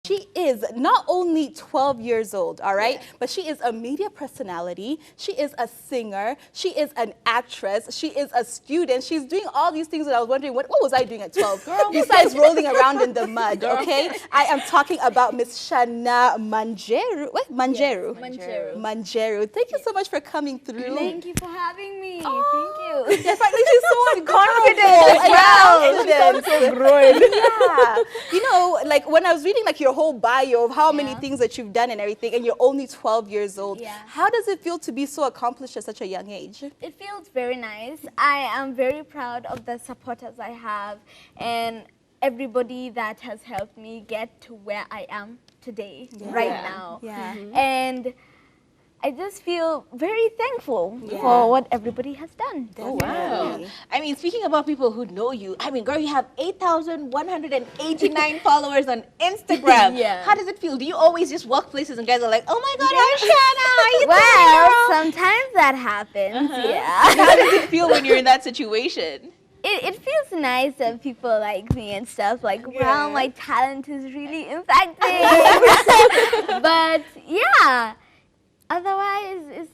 She is not only 12 years old, all right, but she is a media personality, she is a singer, she is an actress, she is a student, she's doing all these things that I was wondering, what was I doing at 12? Girl, besides rolling around in the mud, okay? I am talking about Miss Shanah Manjeru. What? Manjeru? Yes, Manjeru. Manjeru. Thank you so much for coming through. Thank you for having me. Oh, Thank you. yes, I think she's so confident as well. So growing. Yeah. You know, like when I was reading like your whole bio of how many things that you've done and everything, and you're only 12 years old. Yeah. How does it feel to be so accomplished at such a young age? It feels very nice. I am very proud of the supporters I have and everybody that has helped me get to where I am today, right now. Yeah. And I just feel very thankful for what everybody has done. Oh, wow. I mean, speaking about people who know you, I mean, girl, you have 8,189 followers on Instagram. Yeah. How does it feel? Do you always just walk places and guys are like, oh my God, I'm Shanah, how you Well, doing, girl? sometimes that happens, yeah. How does it feel when you're in that situation? It feels nice that people like me and stuff, like, wow, my talent is really impacting. But, yeah. Otherwise,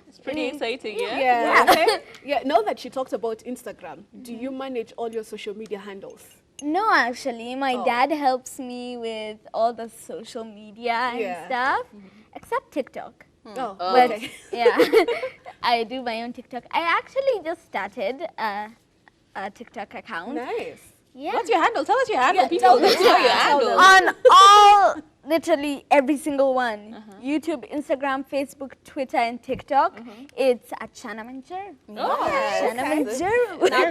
It's pretty exciting, yeah? Yeah. Now that she talks about Instagram, do you manage all your social media handles? No, actually, my dad helps me with all the social media and stuff, except TikTok. Oh, But okay. yeah, I do my own TikTok. I actually just started a TikTok account. Nice. Yeah. What's your handle? Tell us your handle. Yeah, People tell don't them. know your Yeah. handle. On all, literally every single one. YouTube, Instagram, Facebook, Twitter, and TikTok. It's at Shanah Manjeru. Shanah Manjeru. Now,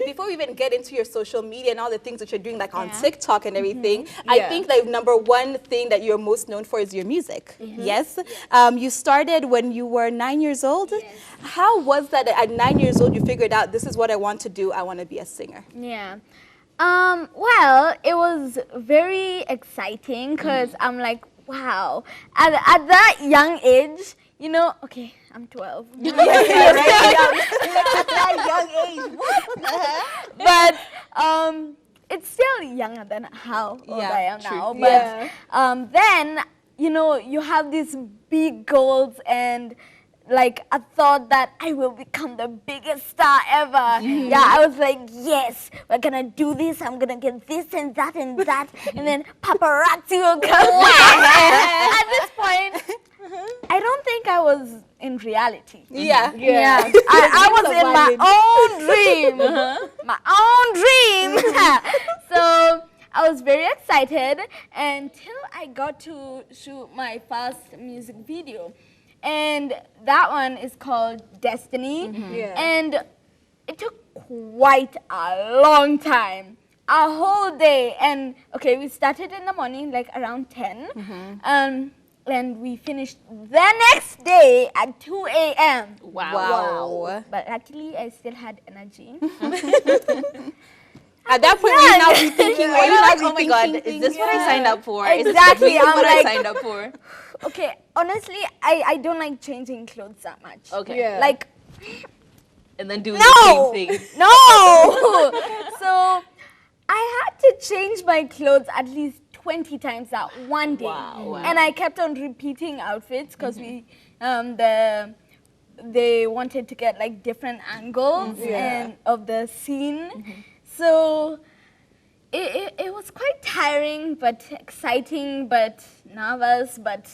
before we even get into your social media and all the things that you're doing, like on TikTok and everything, I think like number one thing that you're most known for is your music. Yes? You started when you were 9 years old. How was that at 9 years old you figured out this is what I want to do, I want to be a singer? Yeah. Well, it was very exciting because I'm like, wow. At that young age, you know, okay, I'm 12. At that young age. But it's still younger than how old I am now. But then, you know, you have these big goals and like I thought that I will become the biggest star ever. Yeah, I was like, yes, we're gonna do this. I'm gonna get this and that and that, and then paparazzi will come. At this point, I don't think I was in reality. Yeah. I was in my own dream. My own dream. So I was very excited until I got to shoot my first music video. And that one is called Destiny. And it took quite a long time, a whole day. And okay, we started in the morning, like around 10. And we finished the next day at 2 a.m. Wow. But actually, I still had energy. At that point, you're now rethinking, Are you like, oh my God, is this what I signed up for? Exactly. Is this what I like, signed up for? Okay, honestly, I don't like changing clothes that much. Okay. Like, And then doing no, the same thing. no. So I had to change my clothes at least 20 times that one day. Wow. And I kept on repeating outfits because they wanted to get like different angles and of the scene. So it was quite tiring, but exciting, but nervous, but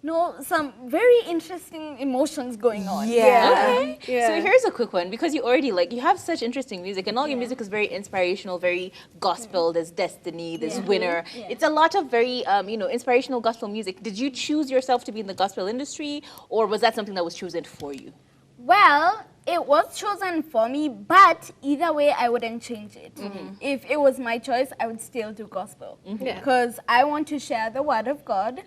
you know, some very interesting emotions going on. Okay. So here's a quick one, because you already you have such interesting music, and all your music is very inspirational, very gospel. There's Destiny, there's Winner. It's a lot of very inspirational gospel music. Did you choose yourself to be in the gospel industry, or was that something that was chosen for you? Well, it was chosen for me, but either way, I wouldn't change it. If it was my choice, I would still do gospel because I want to share the word of God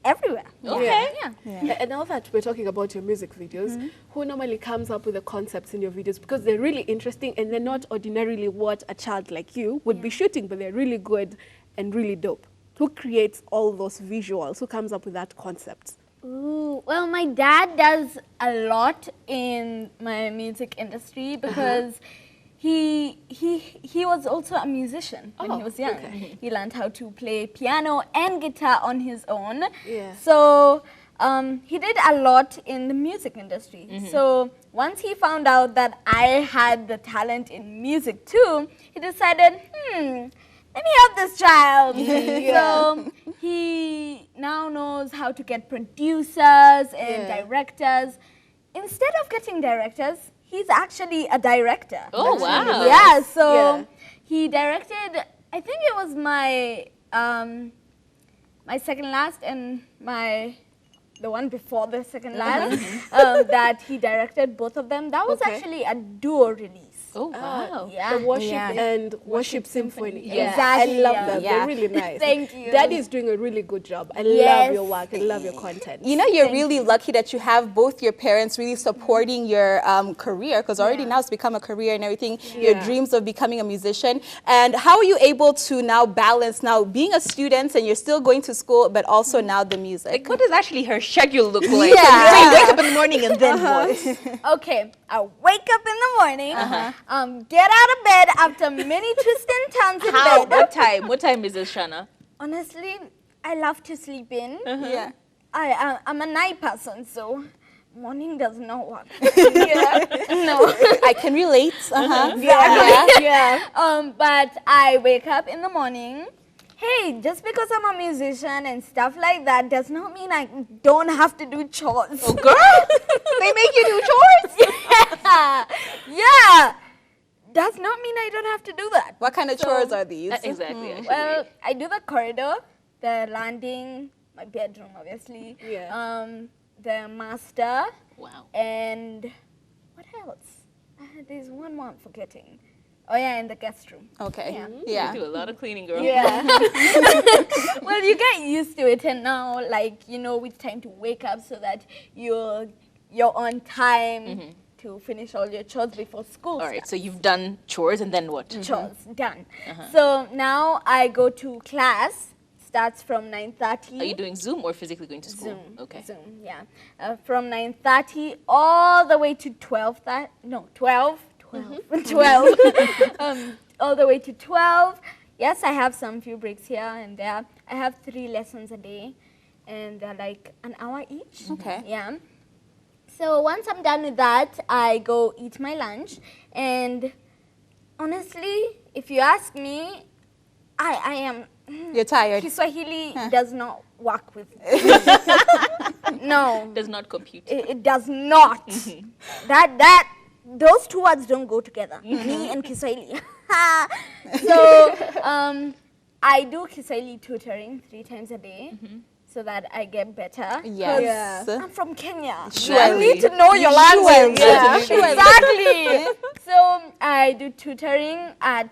everywhere. Okay. And now that we're talking about your music videos, who normally comes up with the concepts in your videos? Because they're really interesting and they're not ordinarily what a child like you would be shooting, but they're really good and really dope. Who creates all those visuals? Who comes up with that concept? Ooh, well, my dad does a lot in my music industry because he was also a musician when he was young. Okay. He learned how to play piano and guitar on his own. Yeah. So he did a lot in the music industry. So once he found out that I had the talent in music too, he decided, let me help this child. So he now knows how to get producers and directors. Instead of getting directors, he's actually a director. Oh, wow. Yeah, so he directed, I think it was my my second last and the one before the second last, that he directed both of them. That was actually a duo release. Oh, wow. Yeah. The worship and worship symphony. Yeah. Exactly. I love them. Yeah. They're really nice. Thank you. Daddy is doing a really good job. I love Yes. your work. I love your content. You know, you're really lucky that you have both your parents really supporting your career, because already now it's become a career and everything, your dreams of becoming a musician. And how are you able to now balance now being a student and you're still going to school, but also now the music? Like, what does actually her schedule look like? Yeah. So you wake up in the morning and then what? Okay, I wake up in the morning, get out of bed after many twists and turns in How? bed. What time? What time is this, Shanah? Honestly, I love to sleep in. Yeah. I'm a night person, so morning does not work. No. I can relate. But I wake up in the morning. Hey, just because I'm a musician and stuff like that does not mean I don't have to do chores. Oh, girl! They make you do chores? Yeah. Does not mean I don't have to do that. What kind of chores are these? Exactly. Actually. Well, I do the corridor, the landing, my bedroom, obviously. Yeah. The master. Wow. And what else? There's one more I'm forgetting. Oh yeah, in the guest room. Okay. Yeah. You do a lot of cleaning, girl. Yeah. Well, you get used to it, and now, like, you know, it's time to wake up so that you're on time to finish all your chores before school. All right, starts. so you've done chores and then what? Chores done. So now I go to class. Starts from 9:30. Are you doing Zoom or physically going to school? Zoom. Okay. Zoom, yeah. From 9:30 all the way to 12. 12. 12. All the way to 12. Yes, I have some few breaks here and there. I have 3 lessons a day, and they're like an hour each. Okay. Yeah. So once I'm done with that, I go eat my lunch. And honestly, if you ask me, I am. You're tired. Kiswahili does not work with me. No. Does not compute. It does not. Those two words don't go together. Me and Kiswahili. So I do Kiswahili tutoring 3 times a day so that I get better. Yes. I'm from Kenya. Surely. You need to know your language. Surely. Exactly. So I do tutoring at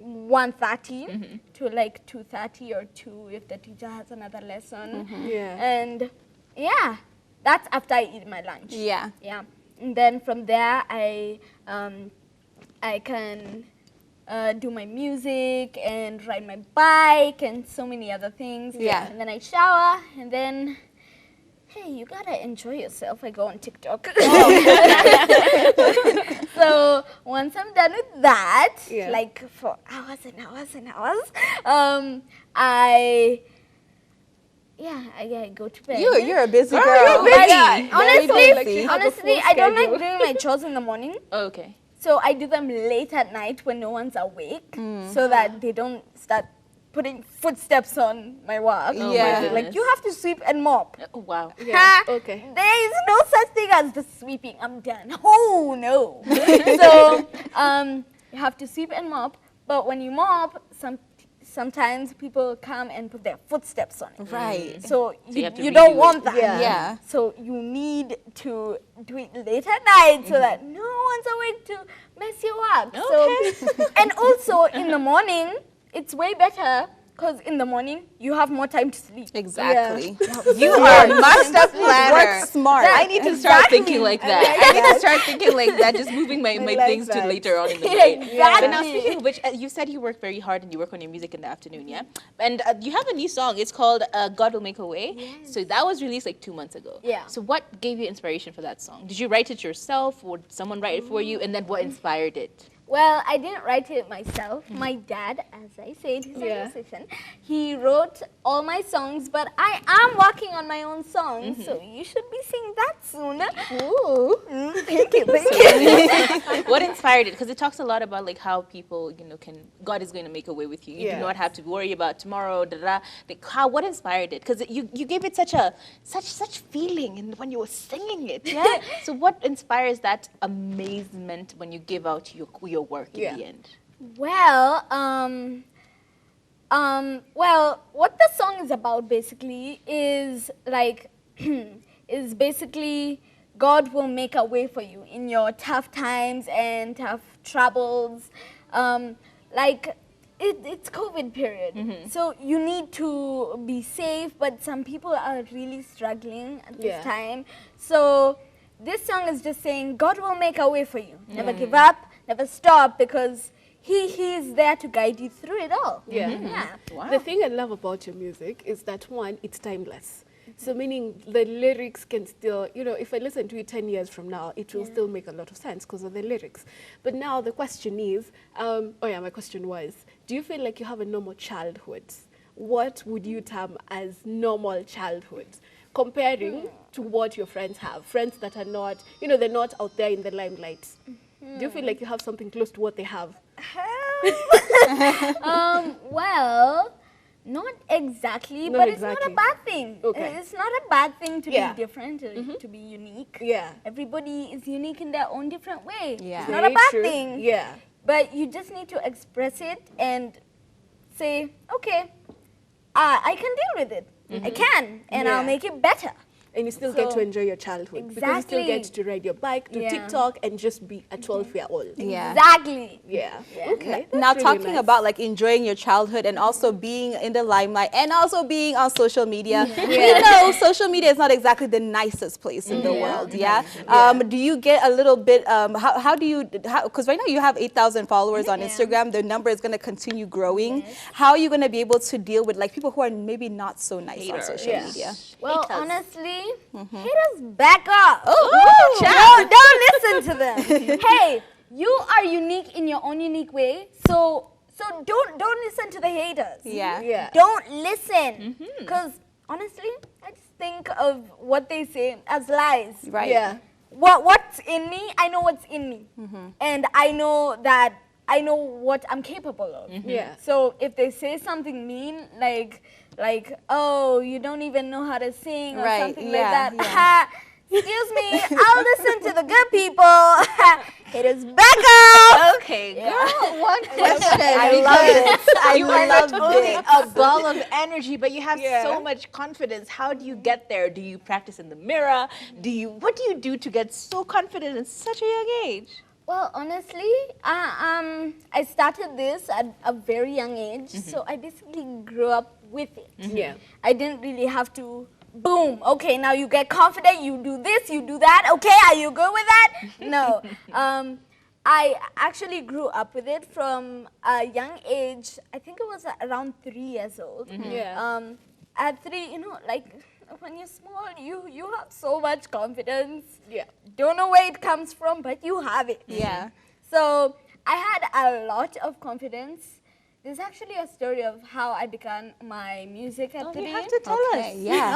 1:30 to like 2:30 or 2 if the teacher has another lesson. Yeah. And yeah, that's after I eat my lunch. Yeah. Yeah. And then from there, I can do my music and ride my bike and so many other things. Yeah. And then I shower, and then, hey, you gotta enjoy yourself. I go on TikTok. So once I'm done with that, like for hours and hours and hours, I go to bed. You're a busy girl. You're busy. Honestly, I don't like doing my chores in the morning. Okay. So I do them late at night when no one's awake, so that they don't start putting footsteps on my work. Oh Yeah. my Like, you have to sweep and mop. Oh, wow. Yeah. Okay. There is no such thing as the sweeping. I'm done. Oh, no. So you have to sweep and mop, but when you mop, sometimes people come and put their footsteps on it. Right. So you have to you don't redo want it. that. Yeah. So you need to do it late at night so that no one's awake to mess your work. Okay. So, and also in the morning, it's way better because in the morning you have more time to sleep. Exactly. You are a master planner. Work smart. I need to start thinking like that. I need to start thinking like that, just moving my like things to that. later on in the day. Exactly. But now, speaking of which, you said you work very hard and you work on your music in the afternoon, yeah? And you have a new song. It's called God Will Make a Way. Yes. So that was released like 2 months ago. Yeah. So what gave you inspiration for that song? Did you write it yourself or did someone write it for you? And then what inspired it? Well, I didn't write it myself. My dad, as I said, he's a musician. He wrote all my songs, but I am working on my own songs, so you should be seeing that soon. Ooh. Thank you, thank you. What inspired it? Because it talks a lot about like how people, God is going to make a way with you. You do not have to worry about tomorrow. Like what inspired it? Because you gave it such feeling, and when you were singing it. Yeah. So what inspires that amazement when you give out your work in the end? Well, well, what the song is about basically is like, is basically God will make a way for you in your tough times and tough troubles. Like, it's COVID period, so you need to be safe, but some people are really struggling at this time. So this song is just saying God will make a way for you. Never give up, never stop, because He's there to guide you through it all. Wow. The thing I love about your music is that, one, it's timeless. So meaning the lyrics can still, if I listen to it 10 years from now, it will still make a lot of sense because of the lyrics. But now the question is, my question was, do you feel like you have a normal childhood? What would you term as normal childhood? Comparing to what your friends have. Friends that are not, they're not out there in the limelight. Do you feel like you have something close to what they have? Well, not exactly, but it's not a bad thing. Okay. It's not a bad thing to be different, to be unique. Yeah. Everybody is unique in their own different way. Yeah. It's not a bad true. thing. Yeah. But you just need to express it and say, okay, I can deal with it. I can, and I'll make it better. And you still get to enjoy your childhood. Because you still get to ride your bike, to TikTok, and just be a 12-year-old. Yeah. Exactly. Yeah. Okay. Now That's really talking nice. about like enjoying your childhood and also being in the limelight and also being on social media. We know social media is not exactly the nicest place in the world. Do you get a little bit, how do you, because right now you have 8,000 followers on Instagram, the number is going to continue growing. How are you going to be able to deal with like people who are maybe not so nice on social media? Well, honestly, haters back up. Don't listen to them. Hey, you are unique in your own unique way, so don't listen to the haters. Yeah. Don't listen, because honestly, I just think of what they say as lies. Right. Yeah. What's in me, I know what's in me, and I know what I'm capable of. Yeah. So if they say something mean, like, oh, you don't even know how to sing or something like that. Excuse me, I'll listen to the good people. Haters back up. Okay, girl, one question. I love it. You are not only a ball of energy, but you have so much confidence. How do you get there? Do you practice in the mirror? What do you do to get so confident at such a young age? Well, honestly, I started this at a very young age, so I basically grew up with it. Yeah. I didn't really have to, boom, okay, now you get confident, you do this, you do that, okay, are you good with that? No. I actually grew up with it from a young age. I think it was around 3 years old. At 3, like, when you're small, you have so much confidence. Yeah. Don't know where it comes from, but you have it. Yeah. So I had a lot of confidence. There's actually a story of how I began my music at 3. You have to tell us. Yeah.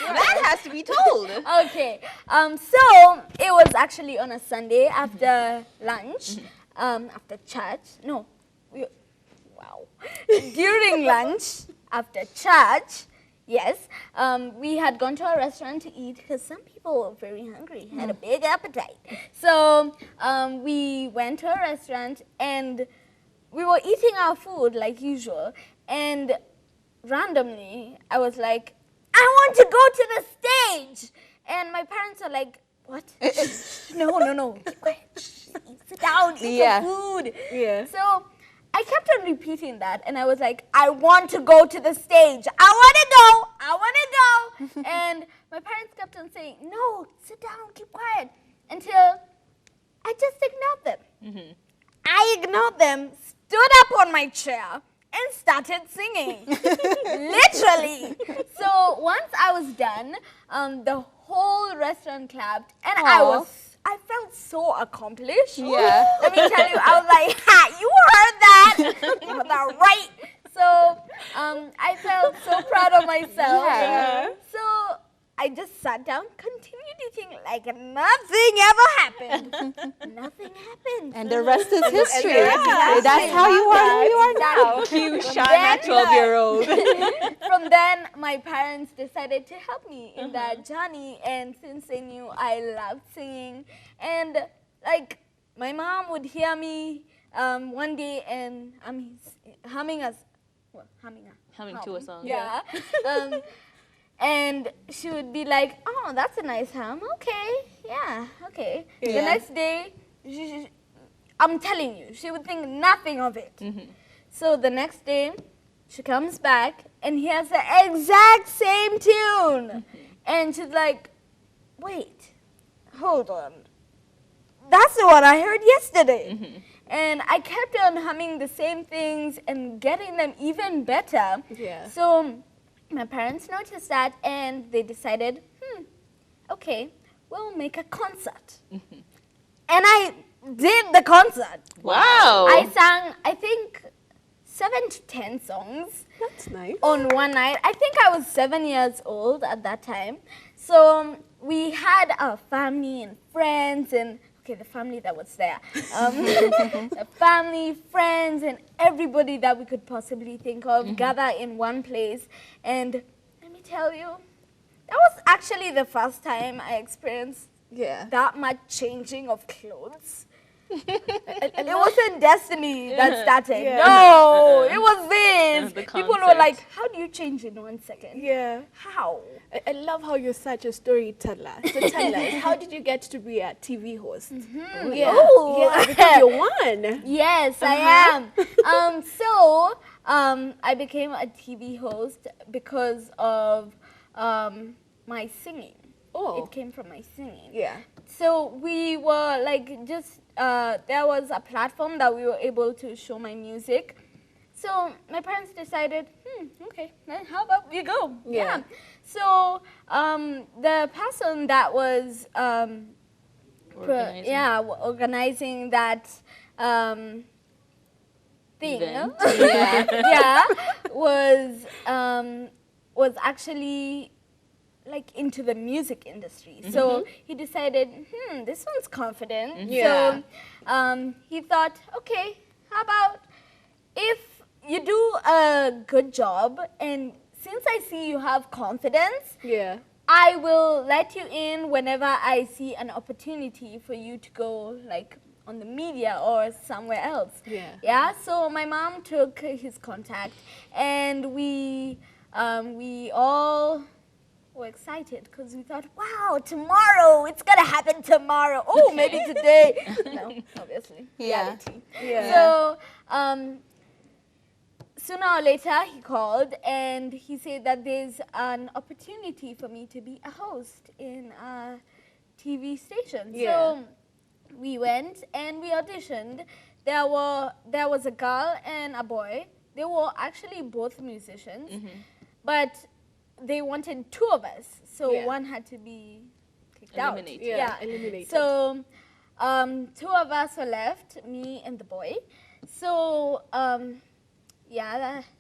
That has to be told. Okay. So it was actually on a Sunday after lunch, after church. No. During lunch, after church. Yes, we had gone to a restaurant to eat because some people were very hungry, had a big appetite. So we went to a restaurant and we were eating our food like usual. And randomly, I was like, I want to go to the stage. And my parents are like, what? No. Keep quiet. Sit down, eat your food. Yeah. So I kept on repeating that, and I was like, I want to go to the stage. I want to go. And my parents kept on saying, no, sit down, keep quiet, until I just ignored them. I ignored them, stood up on my chair, and started singing. Literally. So once I was done, the whole restaurant clapped, and I was I felt so accomplished. Yeah. Let me tell you, I was like, ha, you heard that. You heard that right. So I felt so proud of myself. Yeah. So I just sat down, continued eating like nothing ever happened. Nothing happened. And the rest is history. Yeah. That's how you are who you are now. Cue Shanah, 12-year-old. From then, my parents decided to help me in that journey, and since they knew I loved singing, and like my mom would hear me one day, and I'm humming To a song. yeah. And she would be like, "Oh, that's a nice hum. Okay, yeah, okay." The Yeah. next day, I'm telling you, she would think nothing of it. So the next day, she comes back and hears the exact same tune. And she's like, wait, hold on. That's the one I heard yesterday. And I kept on humming the same things and getting them even better. Yeah. So my parents noticed that and they decided, okay, we'll make a concert. And I did the concert. Wow. I sang, I think, 7 to 10 songs That's nice. on one night. I think I was 7 years old at that time. So we had our family and friends and, okay, the family that was there. The family, friends, and everybody that we could possibly think of gather in one place. And let me tell you, that was actually the first time I experienced Yeah. that much changing of clothes. It wasn't destiny that started. Yeah. No, it was this. The People were concept. like, how do you change in 1 second? Yeah. How? I love how you're such a storyteller. So tell us, how did you get to be a TV host? Yeah. Oh. Yeah, because you're one. Yes, I am. I became a TV host because of my singing. Oh. It came from my singing. Yeah. So we were like there was a platform that we were able to show my music. So my parents decided, okay, then how about we go? Yeah. So the person that was organizing that thing, Event. yeah, was actually like into the music industry. So he decided, this one's confident. Yeah. So he thought, okay, how about if you do a good job and since I see you have confidence, Yeah. I will let you in whenever I see an opportunity for you to go like on the media or somewhere else. Yeah. Yeah, so my mom took his contact and we all were excited because we thought, wow, tomorrow, it's gonna happen tomorrow. Oh, maybe today. No, obviously, Yeah. reality. Yeah. So sooner or later, he called and he said that there's an opportunity for me to be a host in a TV station. Yeah. So we went and we auditioned. There was a girl and a boy. They were actually both musicians, but they wanted 2 of us, so Yeah. one had to be kicked Eliminated. out. Yeah, eliminated. So 2 of us were left, me and the boy. So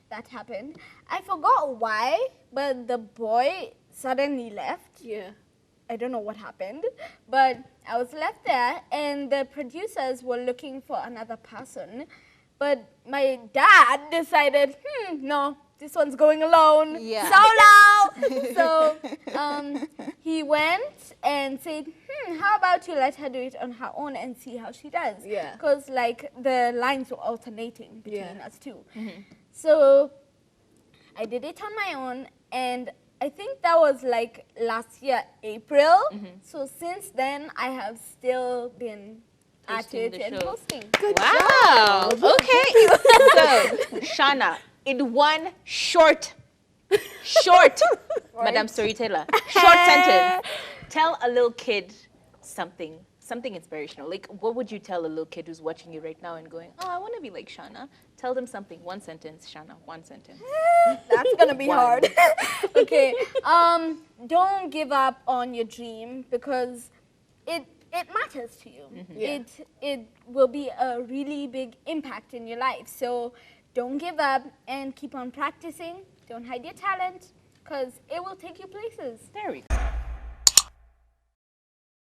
that happened. I forgot why, but the boy suddenly left. Yeah. I don't know what happened, but I was left there, and the producers were looking for another person. But my dad decided, no, this one's going alone, Yeah. solo. So he went and said, how about you let her do it on her own and see how she does? Yeah. Because like the lines were alternating between Yeah. us two. So I did it on my own, and I think that was like last year, April. So since then, I have still been at Hosting it the and show. hosting. Wow. Okay. So, Shanah, in one short, Madam Storyteller, short sentence, tell a little kid something inspirational. Like, what would you tell a little kid who's watching you right now and going, oh, I want to be like Shanah? Tell them something. One sentence, Shanah. One sentence. That's gonna be One. hard. Okay. Don't give up on your dream because it matters to you. It will be a really big impact in your life. So don't give up and keep on practicing. Don't hide your talent, because it will take you places. There we go.